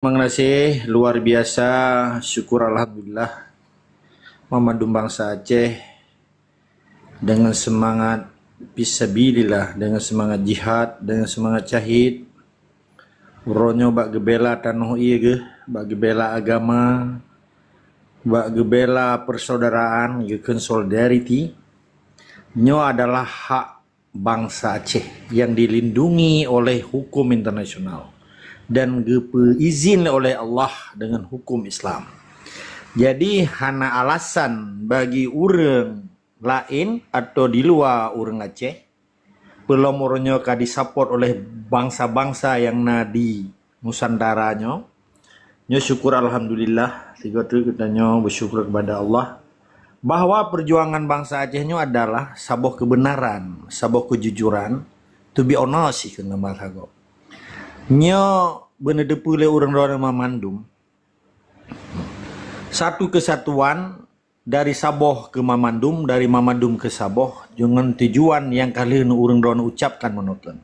Terima kasih, luar biasa, syukur Alhamdulillah Muhammadun bangsa Aceh dengan semangat fisabilillah, dengan semangat jihad, dengan semangat syahid uronyo bak gebela tanah iya ge, bak gebela agama, bak gebela persaudaraan, geken solidarity nyo adalah hak bangsa Aceh yang dilindungi oleh hukum internasional dan izin oleh Allah dengan hukum Islam. Jadi hana alasan bagi orang lain atau di luar orang Aceh belum orangnya disaport oleh bangsa-bangsa yang nadi Nusantaranya. Nyo syukur Alhamdulillah, tiga tu kita nyo bersyukur kepada Allah bahwa perjuangan bangsa Aceh nyo adalah sabuh kebenaran, sabuh kejujuran, to be honest sih kena marhago. Nyo bener depule orang-orang Mamandum. Satu kesatuan dari Saboh ke Mamandum, dari Mamandum ke Saboh dengan tujuan yang kalian orang-orang ucapkan menonton.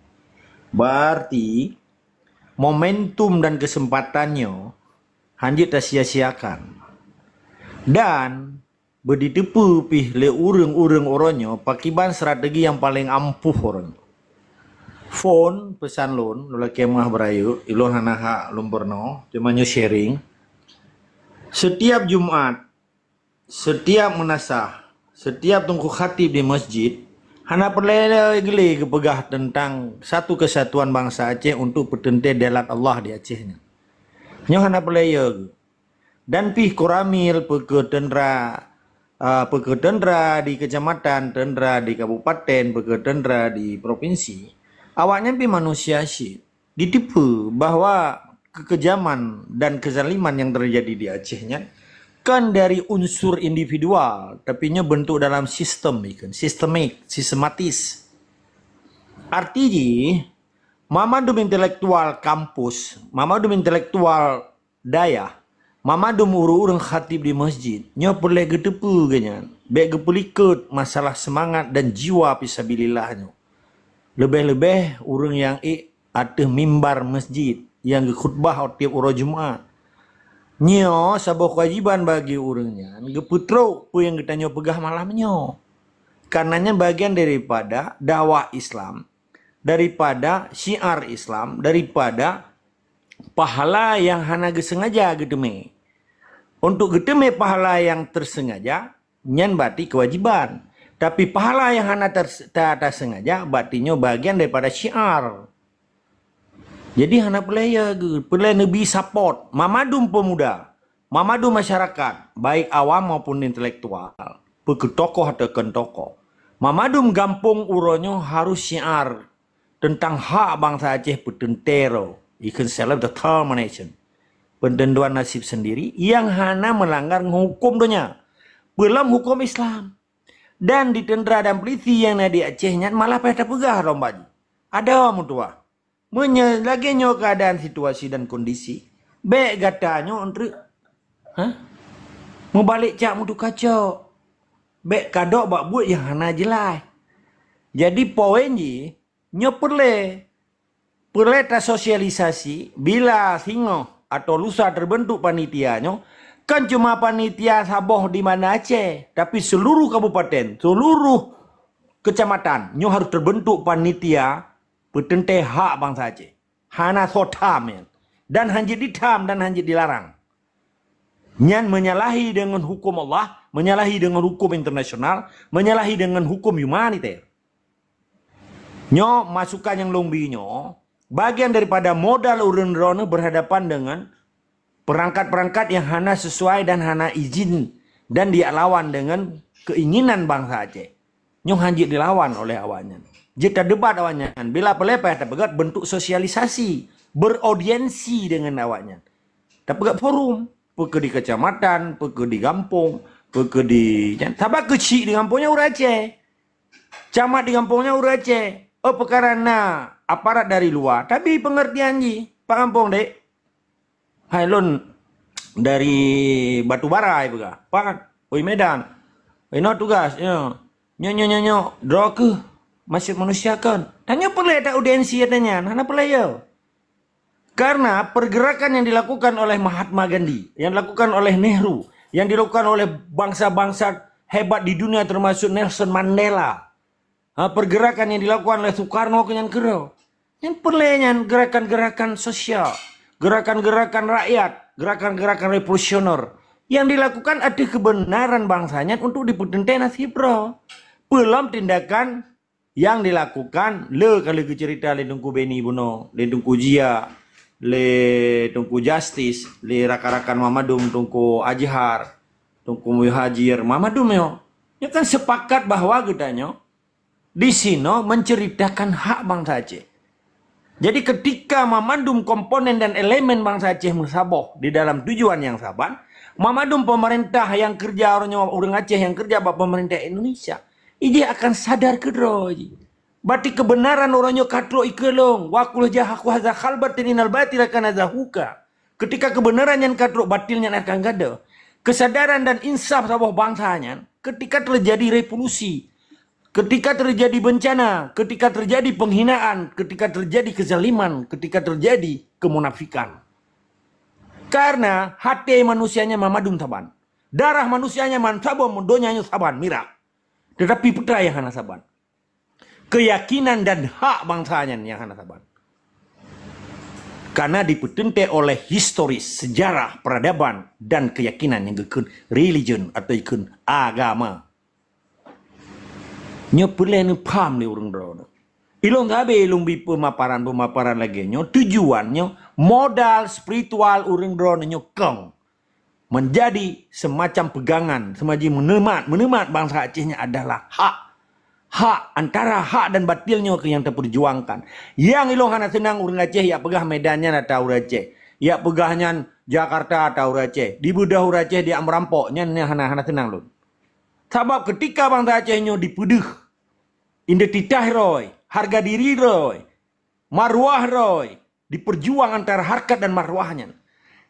Berarti momentum dan kesempatannya hanjit tak sia-siakan. Dan berditepu pih le urang-urang orangnya pakiban strategi yang paling ampuh orangnya. Phone pesan lon lola kemah berayu ilon hanaha lumperno cuma nyo sharing setiap Jumat, setiap menasah, setiap tungku khatib di masjid hana perle gele kepegah tentang satu kesatuan bangsa Aceh untuk petente delat Allah di Acehnya nyo hana perle dan pih koramil peketendra di kecamatan, tendra di kabupaten, peketendra di provinsi. Awaknya pi manusia sih ditipu bahwa kekejaman dan kezaliman yang terjadi di Acehnya kan dari unsur individual, tapi nya bentuk dalam sistem, kan sistematis. Artinya, Mamadum intelektual kampus, Mamadum intelektual daya, Mamadum urang khatib di masjid, nya perlu getepu ganyan, baik gepelikut masalah semangat dan jiwa fisabilillahnya. Lebih-lebih orang yang ada mimbar masjid yang khutbah tiap orang Jumat. Nyo sebuah kewajiban bagi orangnya. Geputro pu yang kita nyo pegah malamnya. Karenanya bagian daripada dakwah Islam, daripada syiar Islam, daripada pahala yang hana gesengaja gedeme. Untuk gedeme pahala yang tersengaja, nyan berarti kewajiban. Tapi pahala yang hana tak sengaja batinya bagian daripada syiar. Jadi hana pelaya lebih support Mamadum pemuda, Mamadum masyarakat, baik awam maupun intelektual, ke tokoh atau ke tokoh. Mamadum gampung uronyo harus syiar tentang hak bangsa Aceh petentero, ikan self determination, pententuan nasib sendiri yang hana melanggar hukum dunia, belum hukum Islam. Dan di tendera dan peliti yang ada di Acehnya malah pada pegah lomba. Ada mutua. Lagi nyo keadaan situasi dan kondisi. Baik gatanya untuk mau balik cak mutu kacau. Baik kadok bak buat yang hana jelas. Jadi poin ji nyo perle ta sosialisasi bila singo atau lusa terbentuk panitianya. Kan cuma panitia Saboh di mana Aceh, tapi seluruh kabupaten, seluruh kecamatan, nyo harus terbentuk panitia petente hak bangsa Aceh. Hana sotam ya. Dan hanjit ditam dan hanjit dilarang. Nyan menyalahi dengan hukum Allah, menyalahi dengan hukum internasional, menyalahi dengan hukum humaniter. Nyo masukan yang lombi nyo, bagian daripada modal urun-urun berhadapan dengan perangkat-perangkat yang hana sesuai dan hana izin dan dia lawan dengan keinginan bangsa Aceh. Nyong hanjit dilawan oleh awaknya. Jika debat awaknya, bila pelepeh terpegat bentuk sosialisasi, beraudiensi dengan awaknya. Terpegat forum, pergi di kecamatan, pergi di kampung, pergi di sabak kecil di kampungnya orang Aceh. Camat di kampungnya orang Aceh. Oh perkara aparat dari luar, tapi pengertian ji, Pak Kampung dek. Hai lon dari Batubara ibu ga pak oi Medan ino tugas nyo draw ke masih manusia kan tanya perlu ada audiensi katanya nana perlu Karena pergerakan yang dilakukan oleh Mahatma Gandhi, yang dilakukan oleh Nehru, yang dilakukan oleh bangsa-bangsa hebat di dunia termasuk Nelson Mandela, pergerakan yang dilakukan oleh Soekarno kenyan kero, yang perlenyan gerakan-gerakan sosial, gerakan-gerakan rakyat, gerakan-gerakan revolusioner, yang dilakukan ada kebenaran bangsanya untuk diputente nasib bro. Belum tindakan yang dilakukan le kalau cerita le tungku Beni Buno, le tungku Jia, le tungku Justice, le rakan-rakan Mamadum tungku Ajihar, tungku Muhajir Mamadum yo. Ya kan sepakat bahwa gedanya di sini menceritakan hak bangsa Aceh. Jadi ketika memandum komponen dan elemen bangsa Aceh Musaboh di dalam tujuan yang saban, memandum pemerintah yang kerja orang Aceh yang kerja bak pemerintah Indonesia, ia akan sadar kedro. Berarti kebenaran orangnya katro ikelong, wakul jahaku hadza khalbatin inal batil akan azahuka. Ketika kebenaran yang katro batilnya akan gada. Kesadaran dan insaf sabah bangsanya ketika terjadi revolusi, ketika terjadi bencana, ketika terjadi penghinaan, ketika terjadi kezaliman, ketika terjadi kemunafikan. Karena hati manusianya mamadum saban. Darah manusianya mansabon mendonyanya saban mirak. Tetapi putra yang hana saban. Keyakinan dan hak bangsanya yang hana saban. Karena dipetente oleh historis, sejarah, peradaban, dan keyakinan yang ikut religion atau ikut agama. Nyo perlu paham ni orang drone. Ilong gabe ilong bi pemaparan lagi nyo tujuannya modal spiritual orang drone nyo kong menjadi semacam pegangan, semacam menemat bangsa Acehnya adalah hak antara hak dan batilnya yang terperjuangkan. Yang ilong hana senang orang Aceh ya pegah Medannya atau Aceh, ya pegahnya Jakarta atau Aceh, di budah Aceh dia merampoknya hana senang lun. Sebab ketika bangsa Acehnya dipuduh identitas roy, harga diri roy, marwah roy, diperjuang antara harkat dan marwahnya.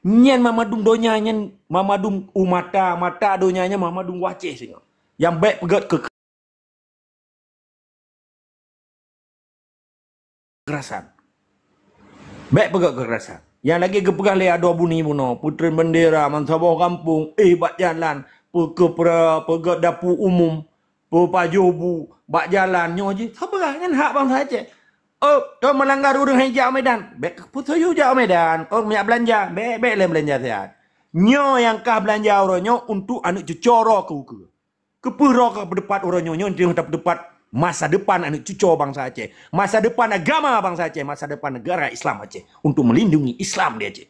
Nyen mamadung donya nyen mamadung mata donyanya mamadung waceh singo. Yang baik pegat kekerasan. Baik pegat kekerasan. Yang lagi kepegang le ado bunyi buno, putri bendera mansabah kampung, bak jalan, pegat dapur umum, pajobu, bak jalan nyo je. Siapa kan hak bangsa Aceh. Oh, tu melanggar urang hijau Medan. Bek putus hijau Medan. Oh, minyak belanja. Bek le belanja sehat. Nyo yang kah belanja orangnya untuk anak cucoro ke. Kepuro ke depan orangnya nyo untuk depan masa depan anak cucor bangsa Aceh. Masa depan agama bangsa Aceh, masa depan negara Islam Aceh untuk melindungi Islam di Aceh.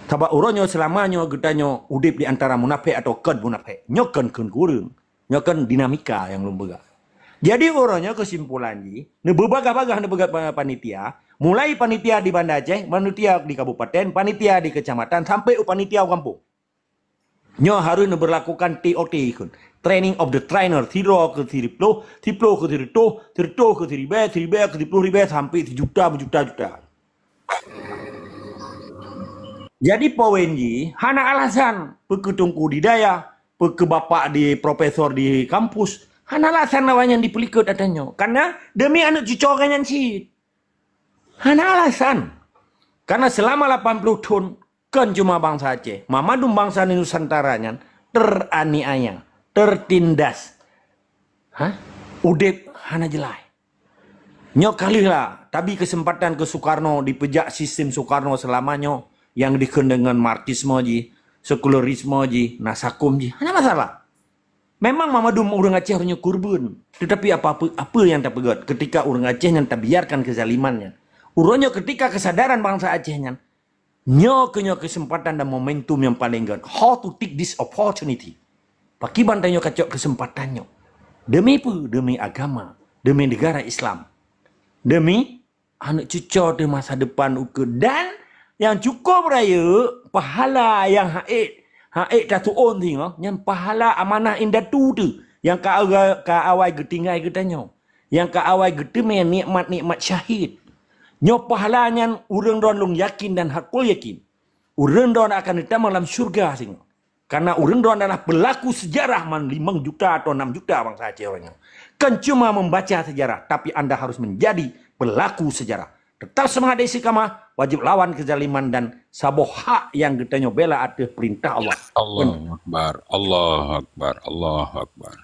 Sebab orangnya selamanya getanya udip di antara munafik atau ken munafik. Nyo ken kurang. Nyo ken dinamika yang lumbaga. Jadi orangnya kesimpulan ji, nebebagah-bagah panitia, mulai panitia di Banda Aceh, panitia di kabupaten, panitia di kecamatan, sampai panitia kampung. Nyo harus berlakukan TOT ikut. Training of the trainer, tiro ke tiriplo ke tirito ke tiribe ke tiplo ribe, sampai juta. Jadi poin ji, hana alasan, peketungku di daya, ke bapak di profesor di kampus, hana alasan namanya dipelikut adanya. Karena demi anak cucokannya sih. Hana alasan. Karena selama 80 tahun kan cuma bangsa Aceh, mamadum bangsa Nusantaranya teraniaya, tertindas. Udip hana jelai. Nyok kali lah, tapi kesempatan ke Soekarno dipejak sistem Soekarno selamanya yang dikenal dengan marxisme ji, sekularisme ji, nasakum ji. Hana masalah. Memang mamadum orang Aceh hanya kurban. Tetapi apa yang terpegat ketika orang Aceh yang terbiarkan kezalimannya. Urangnya ketika kesadaran bangsa Acehnya. Nyo kesempatan dan momentum yang paling good. How to take this opportunity. Paki bantanya kacau kesempatannya. Demi apa? Demi agama. Demi negara Islam. Demi anak cucu di masa depan uke. Dan yang cukup raya, pahala yang haid tatuon tengok, yang pahala amanah indah tu. Yang ka awal getingai getanya. Yang ka awal getime nikmat-nikmat syahid. Nyo pahalanya urang don long yakin dan hakul yakin. Urang don akan ditambah dalam syurga sing. Karena urang don adalah pelaku sejarah man 5 juta atau 6 juta bangsa Aceh orangnya. Kan cuma membaca sejarah, tapi Anda harus menjadi pelaku sejarah. Tetap semangat istiqamah, wajib lawan kezaliman dan saboh hak yang kita nyobela atas perintah Allah. Allahu Akbar, Allahu Akbar, Allahu Akbar.